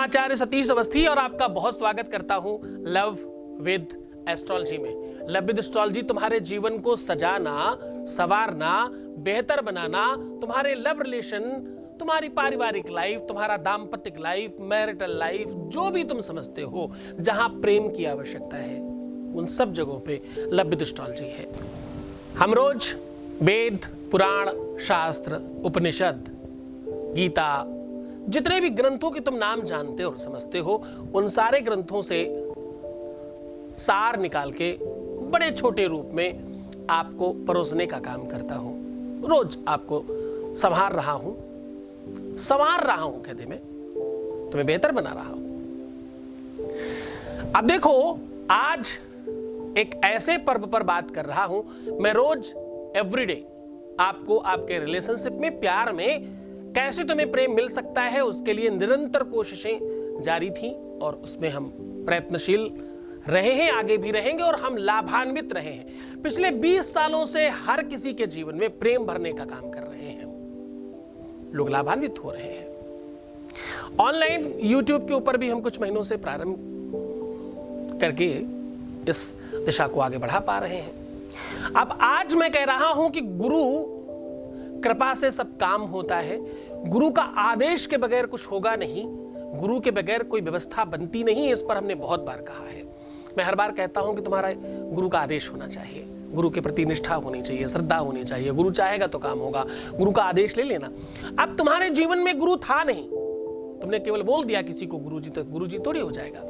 आचार्य सतीश अवस्थी और आपका बहुत स्वागत करता हूं लव विद एस्ट्रोलॉजी में। लव विद एस्ट्रोलॉजी तुम्हारे जीवन को सजाना, संवारना, बेहतर बनाना, तुम्हारे लव रिलेशन, तुम्हारी पारिवारिक लाइफ, तुम्हारा दाम्पत्य लाइफ, मैरिटल लाइफ, जो भी तुम समझते हो जहां प्रेम की आवश्यकता है, उन सब जगहों पे लव विद एस्ट्रोलॉजी है। हम रोज वेद, पुराण, शास्त्र, उपनिषद, गीता, जितने भी ग्रंथों के तुम नाम जानते हो और समझते हो, उन सारे ग्रंथों से सार निकाल के बड़े छोटे रूप में आपको परोसने का काम करता हूं। रोज आपको संवार रहा हूं कहते मैं तुम्हें बेहतर बना रहा हूं। अब देखो, आज एक ऐसे पर्व पर बात कर रहा हूं। मैं रोज एवरीडे आपको आपके रिलेशनशिप में, प्यार में कैसे तुम्हें प्रेम मिल सकता है, उसके लिए निरंतर कोशिशें जारी थी और उसमें हम प्रयत्नशील रहे हैं, आगे भी रहेंगे और हम लाभान्वित रहे हैं। पिछले 20 सालों से हर किसी के जीवन में प्रेम भरने का काम कर रहे हैं, लोग लाभान्वित हो रहे हैं। ऑनलाइन यूट्यूब के ऊपर भी हम कुछ महीनों से प्रारंभ करके इस दिशा को आगे बढ़ा पा रहे हैं। अब आज मैं कह रहा हूं कि गुरु कृपा से सब काम होता है। गुरु का आदेश के बगैर कुछ होगा नहीं, गुरु के बगैर कोई व्यवस्था बनती नहीं। इस पर हमने बहुत बार कहा है। मैं हर बार कहता हूं कि तुम्हारा गुरु का आदेश होना चाहिए, गुरु के प्रति निष्ठा होनी चाहिए, श्रद्धा होनी चाहिए। गुरु चाहेगा तो काम होगा, गुरु का आदेश ले लेना। अब तुम्हारे जीवन में गुरु था नहीं, तुमने केवल बोल दिया किसी को गुरु जी, तो गुरु जी थोड़ी हो जाएगा।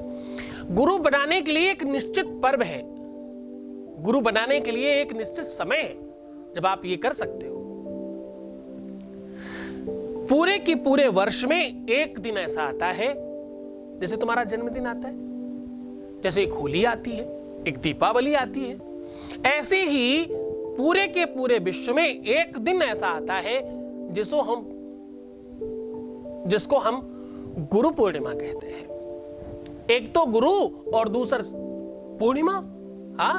गुरु बनाने के लिए एक निश्चित पर्व है, गुरु बनाने के लिए एक निश्चित समय है जब आप ये कर सकते हो। पूरे की पूरे वर्ष में एक दिन ऐसा आता है, जैसे तुम्हारा जन्मदिन आता है, जैसे एक होली आती है, एक दीपावली आती है, ऐसे ही पूरे के पूरे विश्व में एक दिन ऐसा आता है जिसको हम गुरु पूर्णिमा कहते हैं। एक तो गुरु और दूसरा पूर्णिमा। हाँ,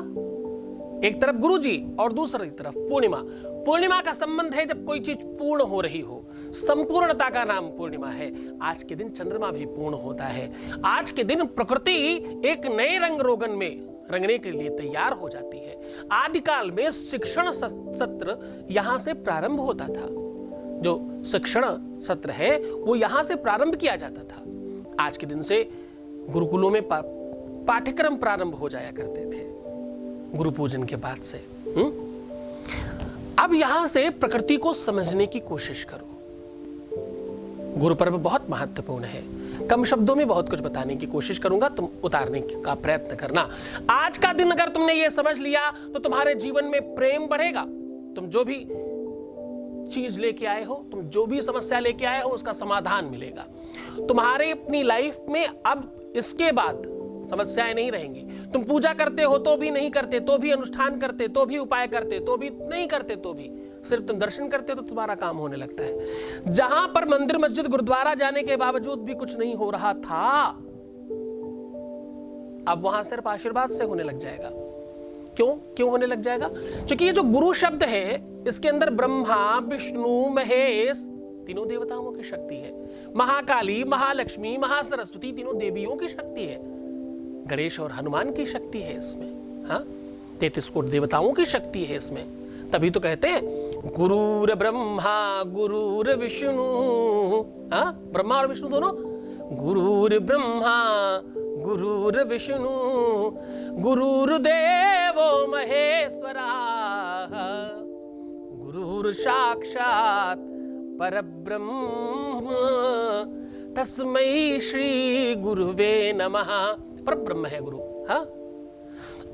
एक तरफ गुरु जी और दूसरी तरफ पूर्णिमा। पूर्णिमा का संबंध है जब कोई चीज पूर्ण हो रही हो, संपूर्णता का नाम पूर्णिमा है। आज के दिन चंद्रमा भी पूर्ण होता है। आज के दिन प्रकृति एक नए रंग रोगन में रंगने के लिए तैयार हो जाती है। आदिकाल में शिक्षण सत्र यहां से प्रारंभ होता था। जो शिक्षण सत्र है वो यहां से प्रारंभ किया जाता था। आज के दिन से गुरुकुलों में पाठ्यक्रम प्रारंभ हो जाया करते थे गुरु पूजन के बाद से। अब यहां से प्रकृति को समझने की कोशिश करो। गुरु पर्व बहुत महत्वपूर्ण है। कम शब्दों में बहुत कुछ बताने की कोशिश करूंगा, तुम उतारने का प्रयत्न करना। आज का दिन अगर तुमने ये समझ लिया तो तुम्हारे जीवन में प्रेम बढ़ेगा। तुम जो भी चीज लेके आए हो, तुम जो भी समस्या लेके आए हो, उसका समाधान मिलेगा तुम्हारे अपनी लाइफ में। अब इसके बाद समस्याएं नहीं रहेंगी। तुम पूजा करते हो तो भी, नहीं करते तो भी, अनुष्ठान करते तो भी, उपाय करते तो भी, नहीं करते तो भी, सिर्फ तुम दर्शन करते तो तुम्हारा काम होने लगता है। जहां पर मंदिर, मस्जिद, गुरुद्वारा जाने के बावजूद भी कुछ नहीं हो रहा था, अब वहां सिर्फ आशीर्वाद से होने लग जाएगा। क्यों होने लग जाएगा? क्योंकि ये जो गुरु शब्द है, इसके अंदर ब्रह्मा, विष्णु, महेश, तीनों देवताओं की शक्ति है। महाकाली, महालक्ष्मी, महासरस्वती, तीनों देवियों की शक्ति है। गणेश और हनुमान की शक्ति है इसमें। हाँ, 33 कोटि देवताओं की शक्ति है इसमें। तभी तो कहते हैं गुरुर ब्रह्मा गुरुर विष्णु। हाँ, ब्रह्मा और विष्णु दोनों। गुरुर ब्रह्मा गुरुर विष्णु गुरुर्देवो महेश्वरा गुरुर साक्षात परब्रह्म तस्मै श्री गुरुवे नमः। परब्रह्म है गुरु। हाँ,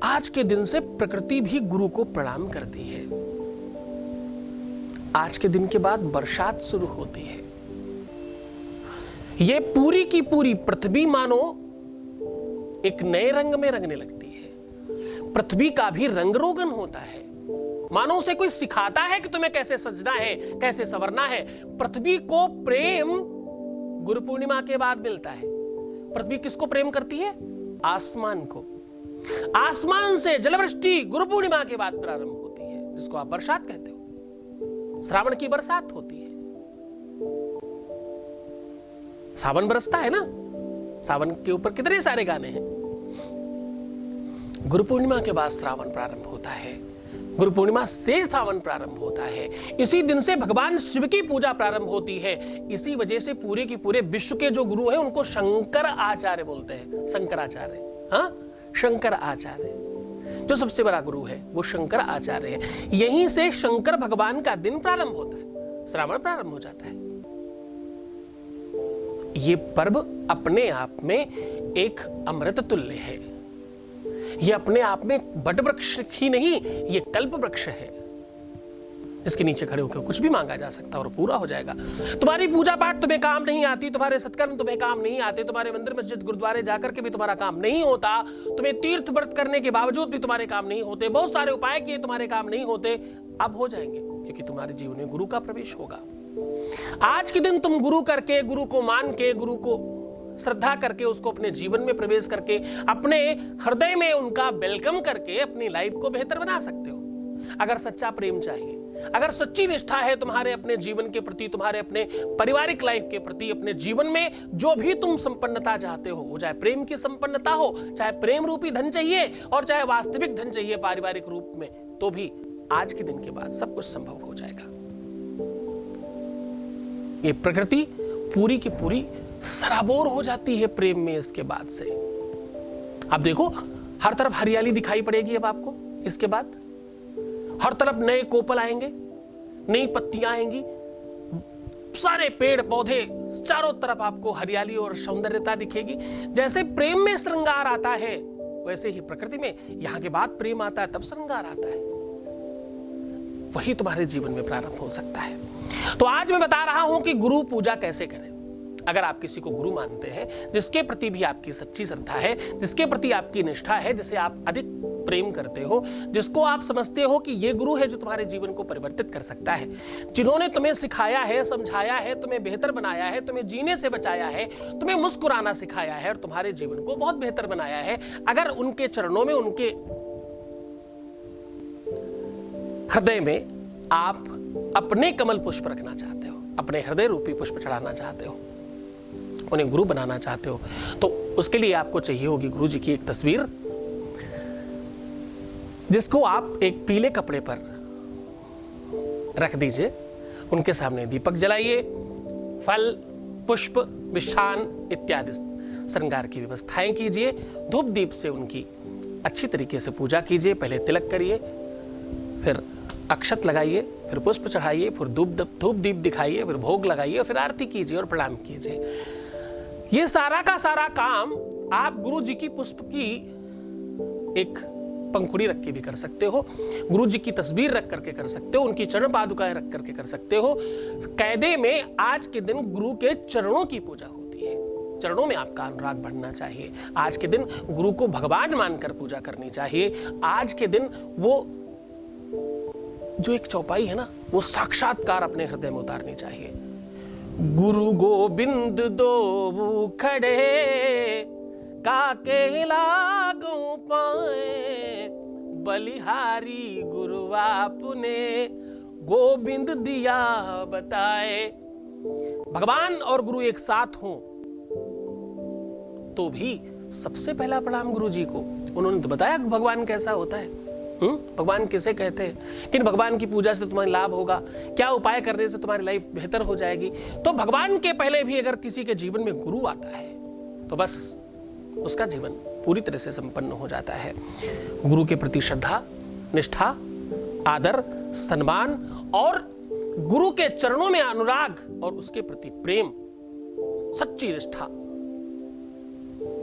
आज के दिन से प्रकृति भी गुरु को प्रणाम करती है। आज के दिन के बाद बरसात शुरू होती है। ये पूरी की पूरी पृथ्वी मानो एक नए रंग में रंगने लगती है। पृथ्वी का भी रंग रोगन होता है। मानो उसे कोई सिखाता है कि तुम्हें कैसे सजना है, कैसे संवरना है। पृथ्वी को प्रेम गुरु पूर्णिमा के बाद मिलता है। पृथ्वी किसको प्रेम करती है? आसमान को। आसमान से जलवृष्टि गुरु पूर्णिमा के बाद प्रारंभ होती है, जिसको आप बरसात कहते हो। श्रावण की बरसात होती है। सावन बरसता है ना, सावन के ऊपर कितने सारे गाने हैं। गुरु पूर्णिमा के बाद श्रावण प्रारंभ होता है, गुरु पूर्णिमा से सावन प्रारंभ होता है। इसी दिन से भगवान शिव की पूजा प्रारंभ होती है। इसी वजह से पूरे के पूरे विश्व के जो गुरु हैं उनको शंकर आचार्य बोलते हैं। शंकराचार्य, हाँ, शंकर आचार्य जो सबसे बड़ा गुरु है वो शंकर आचार्य है। यहीं से शंकर भगवान का दिन प्रारंभ होता है, श्रावण प्रारंभ हो जाता है। ये पर्व अपने आप में एक अमृत तुल्य है। ये अपने आप में बट वृक्ष ही नहीं, ये कल्प वृक्ष है। इसके नीचे खड़े होकर कुछ भी मांगा जा सकता है और पूरा हो जाएगा। तुम्हारी पूजा पाठ तुम्हें काम नहीं आती, तुम्हारे सत्कर्म तुम्हें काम नहीं आते, तुम्हारे मंदिर मस्जिद गुरुद्वारे जाकर के भी तुम्हारा काम नहीं होता, तुम्हें तीर्थ व्रत करने के बावजूद भी तुम्हारे काम नहीं होते, बहुत सारे उपाय किए तुम्हारे काम नहीं होते, अब हो जाएंगे, क्योंकि तुम्हारे जीवन में गुरु का प्रवेश होगा। आज के दिन तुम गुरु करके, गुरु को मान के, गुरु को श्रद्धा करके, उसको अपने जीवन में प्रवेश करके, अपने हृदय में उनका वेलकम करके अपनी लाइफ को बेहतर बना सकते हो। अगर सच्चा प्रेम चाहिए, अगर सच्ची निष्ठा है तुम्हारे अपने जीवन के प्रति, तुम्हारे अपने पारिवारिक लाइफ के प्रति, अपने जीवन में जो भी तुम संपन्नता चाहते हो, वो चाहे प्रेम की संपन्नता हो, चाहे प्रेम रूपी धन चाहिए और चाहे वास्तविक धन चाहिए पारिवारिक रूप में, तो भी आज के दिन के बाद सब कुछ संभव हो जाएगा। ये प्रकृति पूरी की पूरी सराबोर हो जाती है प्रेम में। इसके बाद से अब देखो, हर तरफ हरियाली दिखाई पड़ेगी। अब आपको इसके बाद हर तरफ नए कोपल आएंगे, नई पत्तियां आएंगी, सारे पेड़ पौधे, चारों तरफ आपको हरियाली और सौंदर्यता दिखेगी। जैसे प्रेम में श्रृंगार आता है, वैसे ही प्रकृति में यहां के बाद प्रेम आता है, तब श्रृंगार आता है। वही तुम्हारे जीवन में प्रारंभ हो सकता है। तो आज मैं बता रहा हूं कि गुरु पूजा कैसे करें। अगर आप किसी को गुरु मानते हैं, जिसके प्रति भी आपकी सच्ची श्रद्धा है, जिसके प्रति आपकी निष्ठा है, जिसे आप अधिक प्रेम करते हो, जिसको आप समझते हो कि ये गुरु है जो तुम्हारे जीवन को परिवर्तित कर सकता है, जिन्होंने तुम्हें सिखाया है, समझाया है, तुम्हें बेहतर बनाया है, तुम्हें जीने से बचाया है, तुम्हें मुस्कुराना सिखाया है और तुम्हारे जीवन को बहुत बेहतर बनाया है, अगर उनके चरणों में, उनके हृदय में आप अपने कमल पुष्प रखना चाहते हो, अपने हृदय रूपी पुष्प चढ़ाना चाहते हो, उन्हें गुरु बनाना चाहते हो, तो उसके लिए आपको चाहिए होगी गुरु जी की एक तस्वीर, जिसको आप एक पीले कपड़े पर रख दीजिए। उनके सामने दीपक जलाइए, फल, पुष्प, मिष्ठान इत्यादि श्रृंगार की व्यवस्थाएं कीजिए। धूप दीप से उनकी अच्छी तरीके से पूजा कीजिए। पहले तिलक करिए, फिर अक्षत लगाइए, फिर पुष्प चढ़ाइए, फिर धूप दीप दिखाइए, फिर भोग लगाइए, फिर आरती कीजिए और प्रणाम कीजिए। ये सारा का सारा काम आप गुरु जी की पुष्प की एक पंखुड़ी रख के भी कर सकते हो, गुरु जी की तस्वीर रख करके कर सकते हो, उनकी चरण पादुकाएं रख करके कर सकते हो। कायदे में आज के दिन गुरु के चरणों की पूजा होती है, चरणों में आपका अनुराग बढ़ना चाहिए। आज के दिन गुरु को भगवान मानकर पूजा करनी चाहिए। आज के दिन वो जो एक चौपाई है ना, वो साक्षात्कार अपने हृदय में उतारनी चाहिए। गुरु गोबिंद दो खड़े काके लागू पाए, बलिहारी गुरु आपने गोविंद दिया बताए। भगवान और गुरु एक साथ हों तो भी सबसे पहला प्रणाम गुरु जी को। उन्होंने तो बताया भगवान कैसा होता है, भगवान किसे कहते हैं, किन भगवान की पूजा से तुम्हें लाभ होगा, क्या उपाय करने से तुम्हारी लाइफ बेहतर हो जाएगी। तो भगवान के पहले भी अगर किसी के जीवन में गुरु आता है तो बस उसका जीवन पूरी तरह से संपन्न हो जाता है। गुरु के प्रति श्रद्धा, निष्ठा, आदर, सम्मान और गुरु के चरणों में अनुराग और उसके प्रति प्रेम, सच्ची निष्ठा,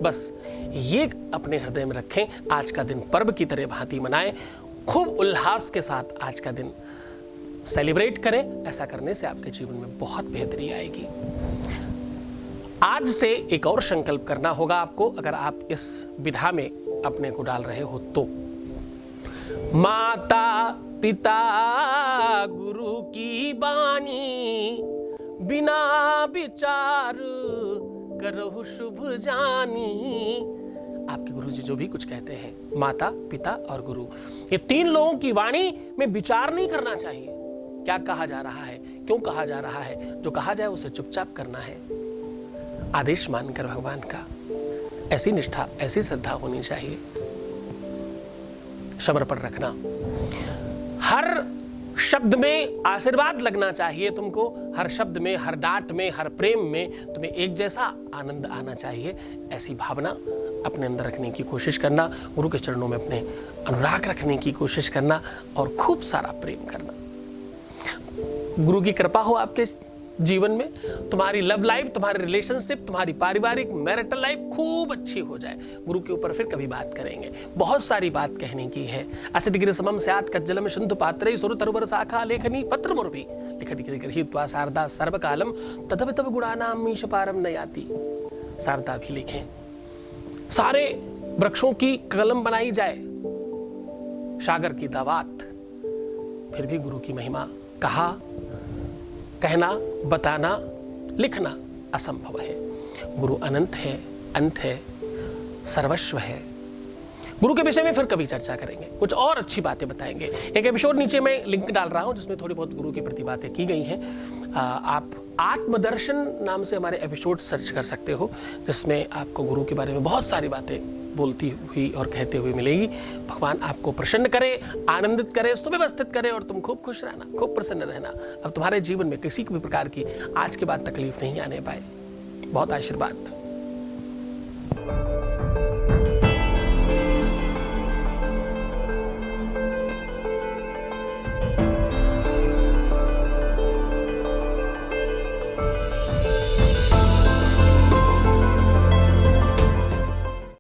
बस ये अपने हृदय में रखें। आज का दिन पर्व की तरह भांति मनाएं, खूब उल्लास के साथ आज का दिन सेलिब्रेट करें। ऐसा करने से आपके जीवन में बहुत बेहतरी आएगी। आज से एक और संकल्प करना होगा आपको, अगर आप इस विधा में अपने को डाल रहे हो तो। माता पिता गुरु की बानी, बिना विचार करो शुभ जानी। आपके गुरु जी जो भी कुछ कहते हैं, माता पिता और गुरु, ये तीन लोगों की वाणी में विचार नहीं करना चाहिए। क्या कहा जा रहा है, क्यों कहा जा रहा है, जो कहा जाए उसे चुपचाप करना है, आदेश मानकर भगवान का। ऐसी निष्ठा, ऐसी श्रद्धा होनी चाहिए। समर्पण रखना, हर शब्द में आशीर्वाद लगना चाहिए तुमको, हर शब्द में, हर डांट में, हर प्रेम में तुम्हें एक जैसा आनंद आना चाहिए। ऐसी भावना अपने अंदर रखने की कोशिश करना, गुरु के चरणों में अपने अनुराग रखने की कोशिश करना और खूब सारा प्रेम करना। गुरु की कृपा हो आपके जीवन में, तुम्हारी लव लाइफ, तुम्हारी रिलेशनशिप, तुम्हारी पारिवारिक मैरिटल लाइफ खूब अच्छी हो जाए। गुरु के ऊपर फिर कभी बात करेंगे, बहुत सारी बात कहने की है। असितगिरि समम स्यात् कज्जलम सिंधु पात्रे सुर तरुवर शाखा लेखनी पत्र मुर्भी लिखति गृहीत्वा शारदा सर्वकालम तदपि तब गुणानाम मीश पारम न याति। शारदा भी लिखें, सारे वृक्षों की कलम बनाई जाए, सागर की दावात, फिर भी गुरु की महिमा कहा, कहना, बताना, लिखना असंभव है। गुरु अनंत है, अंत है, सर्वस्व है। गुरु के विषय में फिर कभी चर्चा करेंगे, कुछ और अच्छी बातें बताएंगे। एक एपिसोड नीचे मैं लिंक डाल रहा हूं जिसमें थोड़ी बहुत गुरु के प्रति बातें की गई हैं। आप आत्मदर्शन नाम से हमारे एपिसोड सर्च कर सकते हो, जिसमें आपको गुरु के बारे में बहुत सारी बातें बोलती हुई और कहते हुए मिलेगी। भगवान आपको प्रसन्न करे, आनंदित करे, सुव्यवस्थित करे और तुम खूब खुश रहना, खूब प्रसन्न रहना। अब तुम्हारे जीवन में किसी भी प्रकार की आज के बाद तकलीफ नहीं आने पाए। बहुत आशीर्वाद।